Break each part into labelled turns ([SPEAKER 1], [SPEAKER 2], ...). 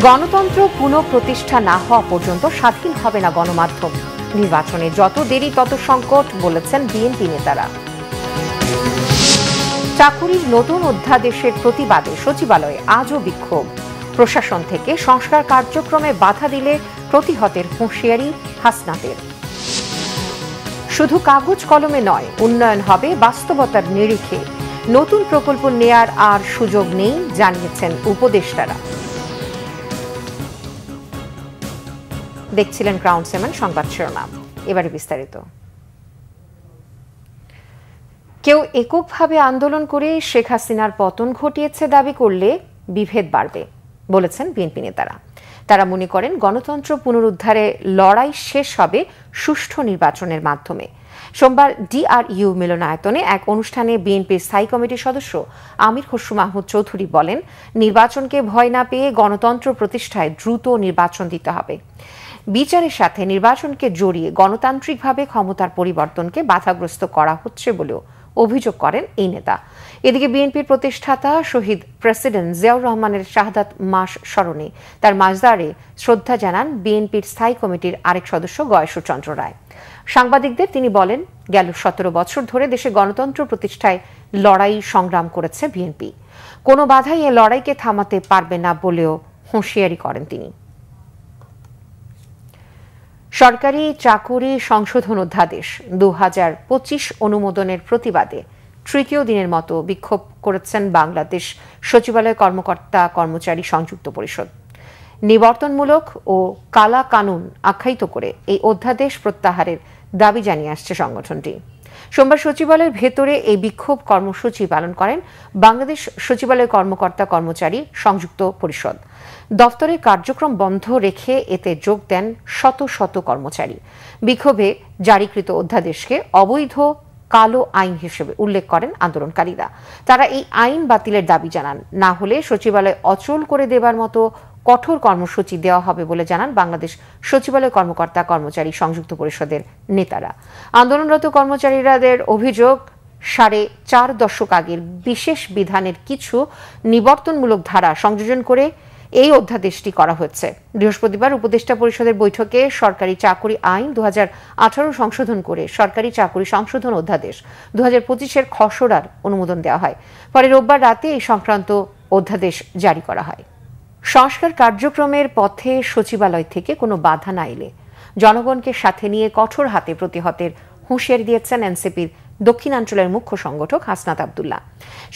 [SPEAKER 1] গণতন্ত্র পুনঃপ্রতিষ্ঠা না হওয়া পর্যন্ত স্বাধীন হবে না গণমাধ্যম। নির্বাচনে যত দেরি তত সংকট, বলেছেন বিএনপি নেতারা। চাকুরির নতুন অধ্যাদেশের প্রতিবাদে সচিবালয়ে আজও বিক্ষোভ। প্রশাসন থেকে সংস্কার কার্যক্রমে বাধা দিলে প্রতিহতের হুঁশিয়ারি হাসনাতের। শুধু কাগজ কলমে নয়, উন্নয়ন হবে বাস্তবতার নিরিখে। নতুন প্রকল্প নেয়ার আর সুযোগ নেই, জানিয়েছেন উপদেষ্টারা। দেখছিলেন ক্রাউন সিমেন্ট সংবাদ শিরোনাম, এবারে বিস্তারিত। কেউ এককভাবে আন্দোলন করে শেখ হাসিনার পতন ঘটিয়েছে দাবি করলে বিভেদ বাড়বে, বলেছেন বিএনপি নেতারা। তারা মনে করেন গণতন্ত্র পুনরুদ্ধারে লড়াই শেষ হবে সুষ্ঠু নির্বাচনের মাধ্যমে। সোমবার ডিআরইউ মিলনায়তনে এক অনুষ্ঠানে বিএনপির স্থায়ী কমিটির সদস্য আমির খসরু মাহমুদ চৌধুরী বলেন, নির্বাচনকে ভয় না পেয়ে গণতন্ত্র প্রতিষ্ঠায় দ্রুত নির্বাচন দিতে হবে। বিচারের সাথে নির্বাচনকে জড়িয়ে গণতান্ত্রিকভাবে ক্ষমতার পরিবর্তনকে বাধাগ্রস্ত করা হচ্ছে বলেও অভিযোগ করেন এই নেতা। এদিকে বিএনপির প্রতিষ্ঠাতা শহীদ প্রেসিডেন্ট জিয়াউর রহমানের শাহাদাত মাস স্মরণে তার মাজারে শ্রদ্ধা জানান বিএনপির স্থায়ী কমিটির আরেক সদস্য গয়েশ্বরচন্দ্র রায়। সাংবাদিকদের তিনি বলেন, গেল 17 বছর ধরে দেশে গণতন্ত্র প্রতিষ্ঠায় লড়াই সংগ্রাম করেছে বিএনপি। কোনো বাধাই এ লড়াইকে থামাতে পারবে না বলেও হুঁশিয়ারি করেন তিনি। সরকারি চাকুরি সংশোধন অধ্যাদেশ 2025 অনুমোদনের প্রতিবাদে তৃতীয় দিনের মতো বিক্ষোভ করেছেন বাংলাদেশ সচিবালয় কর্মকর্তা কর্মচারী সংযুক্ত পরিষদ। নিবর্তনমূলক ও কালা কানুন আখ্যায়িত করে এই অধ্যাদেশ প্রত্যাহারের দাবি জানিয়ে আসছে সংগঠনটি। সোমবার সচিবালয়ের ভেতরে এই বিক্ষোভ কর্মসূচি পালন করেন বাংলাদেশ সচিবালয় কর্মকর্তা কর্মচারী সংযুক্ত পরিষদ। দফতরের কার্যক্রম বন্ধ রেখে এতে যোগ দেন শত শত কর্মচারী। বিক্ষোভে জারিকৃত অধ্যাদেশকে অবৈধ কালো আইন হিসেবে উল্লেখ করেন আন্দোলনকারীরা। তারা এই আইন বাতিলের দাবি জানান, না হলে সচিবালয় অচল করে দেবার মতো কঠোর কর্মসূচি দেওয়া হবে বলে জানান বাংলাদেশ সচিবালয় কর্মকর্তা কর্মচারী সংযুক্ত পরিষদের নেতারা। আন্দোলনরত কর্মচারীদের অভিযোগ, 4.5 দশক আগের বিশেষ বিধানের কিছু নিবর্তনমূলক ধারা সংযোজন করে এই অধ্যাদেশটি করা হয়েছে। বৃহস্পতিবার উপদেষ্টা পরিষদের বৈঠকে সরকারি চাকুরি আইন 2018 সংশোধন করে সরকারি চাকুরি সংশোধন অধ্যাদেশ 2025-এর খসড়ার অনুমোদন দেওয়া হয়। পরে রোববার রাতে এই সংক্রান্ত অধ্যাদেশ জারি করা হয়। সংস্কার কার্যক্রমের পথে সচিবালয় থেকে কোনো বাধা না এলে জনগণকে সাথে নিয়ে কঠোর হাতে প্রতিহতের হুঁশিয়ারি দিয়েছেন এনসিপির দক্ষিণাঞ্চলের মুখ্য সংগঠক হাসনাত আব্দুল্লাহ।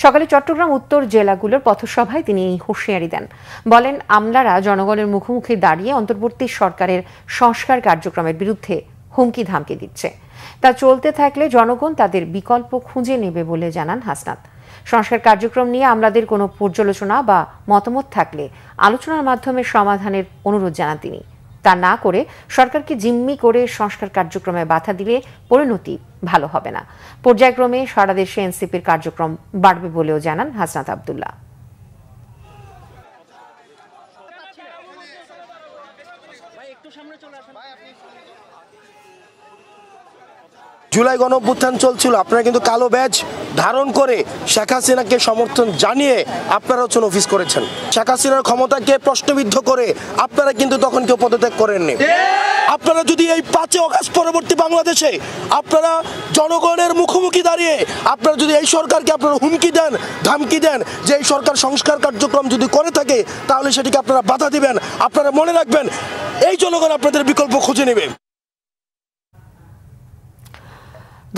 [SPEAKER 1] সকালে চট্টগ্রাম উত্তর জেলাগুলোর পথসভায় তিনি এই হুঁশিয়ারি দেন। বলেন, আমলারা জনগণের মুখোমুখি দাঁড়িয়ে অন্তর্বর্তী সরকারের সংস্কার কার্যক্রমের বিরুদ্ধে হুমকি ধামকি দিচ্ছে। তা চলতে থাকলে জনগণ তাদের বিকল্প খুঁজে নেবে বলে জানান হাসনাত। সংস্কার কার্যক্রম নিয়ে আমলাদের কোনো পর্যালোচনা বা মতামত থাকলে আলোচনার মাধ্যমে সমাধানের অনুরোধ জানান তিনি। তা না করে সরকারকে জিম্মি করে সংস্কার কার্যক্রমে বাধা দিলে পরিণতি ভালো হবে না। পর্যায়ক্রমে সারা দেশে এনসিপির কার্যক্রম বাড়বে বলেও জানান হাসনাত আব্দুল্লাহ।
[SPEAKER 2] জুলাই গণঅভ্যুত্থান চলছিল, আপনারা কিন্তু কালো ব্যাজ ধারণ করে শেখ হাসিনাকে সমর্থন জানিয়ে আপনারা হচ্ছেন অফিস করেছেন। শেখ হাসিনার ক্ষমতাকে প্রশ্নবিদ্ধ করে আপনারা কিন্তু তখন কেউ পদত্যাগ করেননি। আপনারা যদি এই 5 অগাস্ট পরবর্তী বাংলাদেশে আপনারা জনগণের মুখোমুখি দাঁড়িয়ে আপনারা যদি এই সরকারকে আপনারা হুমকি দেন, ধামকি দেন যে এই সরকার সংস্কার কার্যক্রম যদি করে থাকে তাহলে সেটিকে আপনারা বাধা দিবেন, আপনারা মনে রাখবেন এই জনগণ আপনাদের বিকল্প খুঁজে নেবে।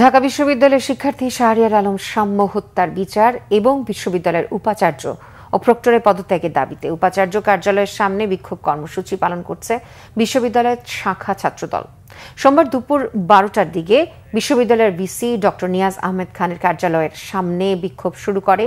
[SPEAKER 1] ঢাকা বিশ্ববিদ্যালয়ের শিক্ষার্থী শাহরিয়ার আলম সাম্য হত্যার বিচার এবং বিশ্ববিদ্যালয়ের উপাচার্য ও প্রক্টরের পদত্যাগের দাবিতে উপাচার্য কার্যালয়ের সামনে বিক্ষোভ কর্মসূচি পালন করছে বিশ্ববিদ্যালয়ের শাখা ছাত্রদল। সোমবার দুপুর 12টার দিকে বিশ্ববিদ্যালয়ের ভিসি ডক্টর নিয়াজ আহমেদ খানের কার্যালয়ের সামনে বিক্ষোভ শুরু করে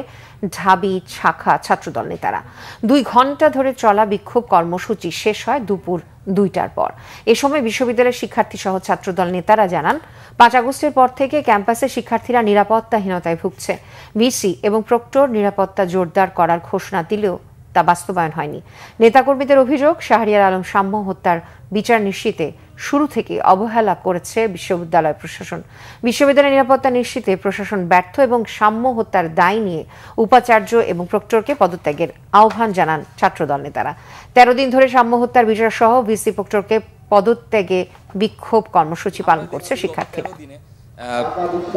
[SPEAKER 1] ঢাবি শাখা ছাত্রদল নেতারা। 2 ঘণ্টা ধরে চলা বিক্ষোভ কর্মসূচি শেষ হয় দুপুর 2টার পর। এ সময় বিশ্ববিদ্যালয়ের শিক্ষার্থী সহ ছাত্রদল নেতারা জানান, 5 আগস্টের পর থেকে ক্যাম্পাসে শিক্ষার্থীরা নিরাপত্তাহীনতায় ভুগছে। ভিসি এবং প্রক্টর নিরাপত্তা জোরদার করার ঘোষণা দিলেও তা বাস্তবায়ন হয়নি। নেতাকর্মীদের অভিযোগ, শাহরিয়ার আলম সাম্য হত্যার বিচার নিশ্চিতে শুরু থেকে অবহেলা করেছে বিশ্ববিদ্যালয় প্রশাসন। বিশ্ববিদ্যালয়ের নিরাপত্তা নিশ্চিতে প্রশাসন ব্যর্থ এবং সাম্য হত্যার দায় নিয়ে উপাচার্য এবং প্রক্টরকে পদত্যাগের আহ্বান জানান ছাত্রদল নেতারা। ১৩ দিন ধরে সাম্য হত্যার বিচার সহ ভিসি প্রক্টরকে পদত্যাগে বিক্ষোভ কর্মসূচি পালন করছে শিক্ষার্থীরা।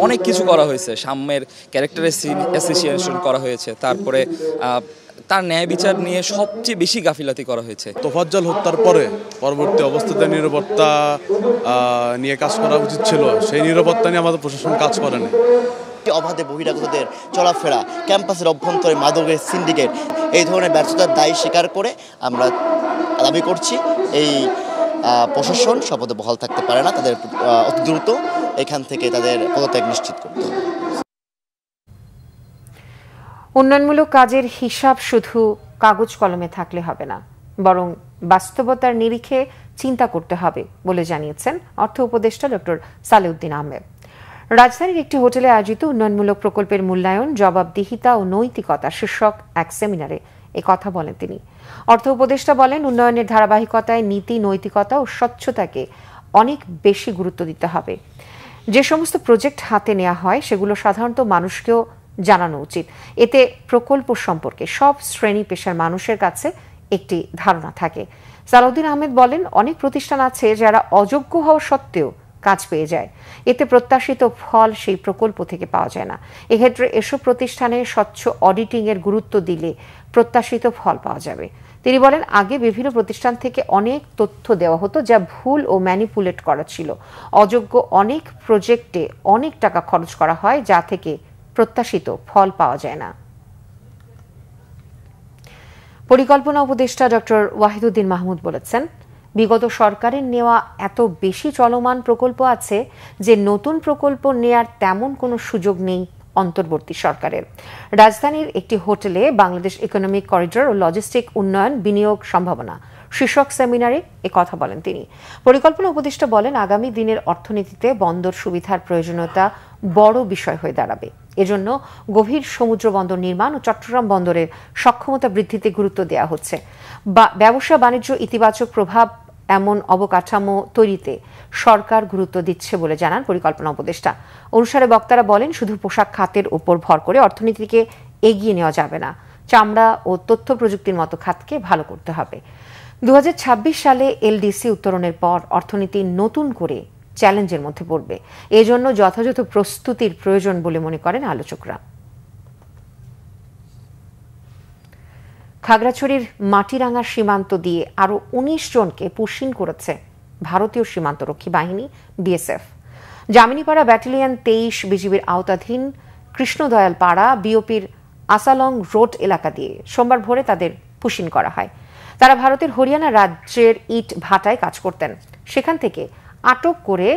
[SPEAKER 3] অনেক কিছু করা হয়েছে, সাম্যের ক্যারেক্টার অ্যাসোসিয়েশন করা হয়েছে, তারপরে তার ন্যায় বিচার নিয়ে সবচেয়ে বেশি গাফিলাতি করা হয়েছে।
[SPEAKER 4] তোফাজ্জল হত্যার পরে পরবর্তী অবস্থাতে নিরাপত্তা নিয়ে কাজ করা উচিত ছিল, সেই নিরাপত্তা নিয়ে আমাদের প্রশাসন কাজ করেনি।
[SPEAKER 5] অবাধে বহিরাগতদের চলাফেরা, ক্যাম্পাসের অভ্যন্তরে মাদকের সিন্ডিকেট, এই ধরনের ব্যর্থতার দায় স্বীকার করে আমরা দাবি করছি এই প্রশাসন শপথে বহাল থাকতে পারে না, তাদের অতি দ্রুত এখান থেকে তাদের পদত্যাগ নিশ্চিত করতে হবে।
[SPEAKER 1] উন্নয়নমূলক কাজের হিসাব শুধু কাগজ কলমে থাকলে হবে না, বরং বাস্তবতার নিরিখে চিন্তা করতে হবে বলে জানিয়েছেন অর্থ উপদেষ্টা ডক্টর সালেউদ্দিন আহমেদ। রাজধানীর একটি হোটেলে আয়োজিত উন্নয়নমূলক প্রকল্পের মূল্যায়ন, জবাবদিহিতা ও নৈতিকতা শীর্ষক এক সেমিনারে এ কথা বলেন তিনি। অর্থ উপদেষ্টা বলেন, উন্নয়নের ধারাবাহিকতায় নীতি, নৈতিকতা ও স্বচ্ছতাকে অনেক বেশি গুরুত্ব দিতে হবে। যে সমস্ত প্রজেক্ট হাতে নেওয়া হয় সেগুলো সাধারণত মানুষকেও জানানো উচিত। এতে প্রকল্প সম্পর্কে সব শ্রেণী পেশার মানুষের কাছে একটি ধারণা থাকে। সালাউদ্দিন আহমেদ বলেন, অনেক প্রতিষ্ঠান আছে যারা অযোগ্য হওয়া সত্ত্বেও কাজ পেয়ে যায়, এতে প্রত্যাশিত ফল সেই প্রকল্প থেকে পাওয়া যায় না। এক্ষেত্রে এসব প্রতিষ্ঠানে স্বচ্ছ অডিটিং এর গুরুত্ব দিলে প্রত্যাশিত ফল পাওয়া যাবে। তিনি বলেন, আগে বিভিন্ন প্রতিষ্ঠান থেকে অনেক তথ্য দেওয়া হতো যা ভুল ও ম্যানিপুলেট করা ছিল। অযোগ্য অনেক প্রজেক্টে অনেক টাকা খরচ করা হয় যা থেকে প্রত্যাশিত ফল পাওয়া যায় না। পরিকল্পনা উপদেষ্টা ডক্টর ওয়াহিদুদ্দিন মাহমুদ বলেছেন, বিগত সরকারের নেওয়া এত বেশি চলমান প্রকল্প আছে যে নতুন প্রকল্প নেয়ার তেমন কোনো সুযোগ নেই অন্তর্বর্তী সরকারের। রাজধানীর একটি হোটেলে বাংলাদেশ ইকোনমিক করিডোর ও লজিস্টিক উন্নয়ন বিনিয়োগ সম্ভাবনা শীর্ষক সেমিনারে এ কথা বলেন তিনি। পরিকল্পনা উপদেষ্টা বলেন, আগামী দিনের অর্থনীতিতে বন্দর সুবিধার প্রয়োজনীয়তা বড় বিষয় হয়ে দাঁড়াবে। এজন্য গভীর সমুদ্র বন্দর নির্মাণ ও চট্টগ্রাম বন্দরের সক্ষমতা বৃদ্ধিতে গুরুত্ব দেওয়া হচ্ছে। ব্যবসা বাণিজ্য ইতিবাচক প্রভাব এমন অবকাঠামো তৈরিতে সরকার গুরুত্ব দিচ্ছে বলে জানান পরিকল্পনা উপদেষ্টা। অনুষ্ঠানে বক্তারা বলেন, শুধু পোশাক খাতের উপর ভর করে অর্থনীতিকে এগিয়ে নেওয়া যাবে না, চামড়া ও তথ্য প্রযুক্তির মতো খাতকে ভালো করতে হবে। 2026 সালে এলডিসি উত্তরণের পর অর্থনীতি নতুন করে চ্যালেঞ্জের মধ্যে পড়বে। এজন্য যথাযথ প্রস্তুতির প্রয়োজন বলে মনে করেন আলোচকরা। খাগড়াছড়ির মাটিরাঙ্গা সীমান্ত দিয়ে আরো 19 জনকে পুশিং করেছে ভারতীয় সীমান্তরক্ষী বাহিনী বিএসএফ। জামিনীপাড়া ব্যাটালিয়ন 23 বিজিবির আওতাধীন কৃষ্ণদয়াল পাড়া বিওপির আসালং রোড এলাকা দিয়ে সোমবার ভোরে তাদের পুশিং করা হয়। তারা ভারতের হরিয়ানা রাজ্যের ইট ভাটায় কাজ করতেন। সেখান থেকে আটক করে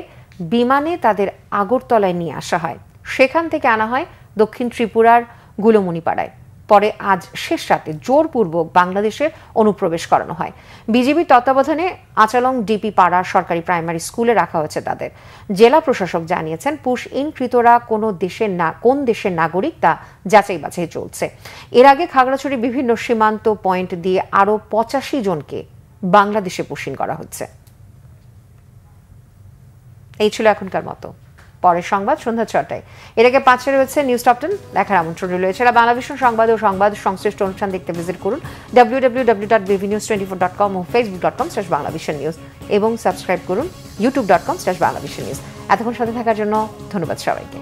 [SPEAKER 1] বিমানে তাদের আগরতলায় নিয়ে আসা হয়। সেখান থেকে আনা হয় দক্ষিণ ত্রিপুরার গুলমণিপাড়ায়। পরে আজ শেষ রাতে জোরপূর্বক বাংলাদেশে অনুপ্রবেশ করানো হয়। বিজিবির তত্ত্বাবধানে আচালং ডিপি পাড়া সরকারি প্রাইমারি স্কুলে রাখা হয়েছে তাদের। জেলা প্রশাসক জানিয়েছেন, পুশ ইনকৃতরা কোন দেশের নাগরিক তা যাচাই বাছাই চলছে। এর আগে খাগড়াছড়ি বিভিন্ন সীমান্ত পয়েন্ট দিয়ে আরো 85 জনকে বাংলাদেশে পুশিং করা হচ্ছে। এই ছিল এখনকার মতো। পরের সংবাদ সন্ধ্যা 6টায়। এর আগে 5টায় রয়েছে নিউজ টপ 10 দেখার আমন্ত্রণ রইল। এছাড়া বাংলাদেশের সংবাদ ও সংবাদ সংশ্লিষ্ট অনুষ্ঠান দেখতে ভিজিট করুন www.bvnews24.com ও facebook.com/banglavisionnews এবং সাবস্ক্রাইব করুন youtube.com/banglavisionnews। এতক্ষণ সাথে থাকার জন্য ধন্যবাদ সবাইকে।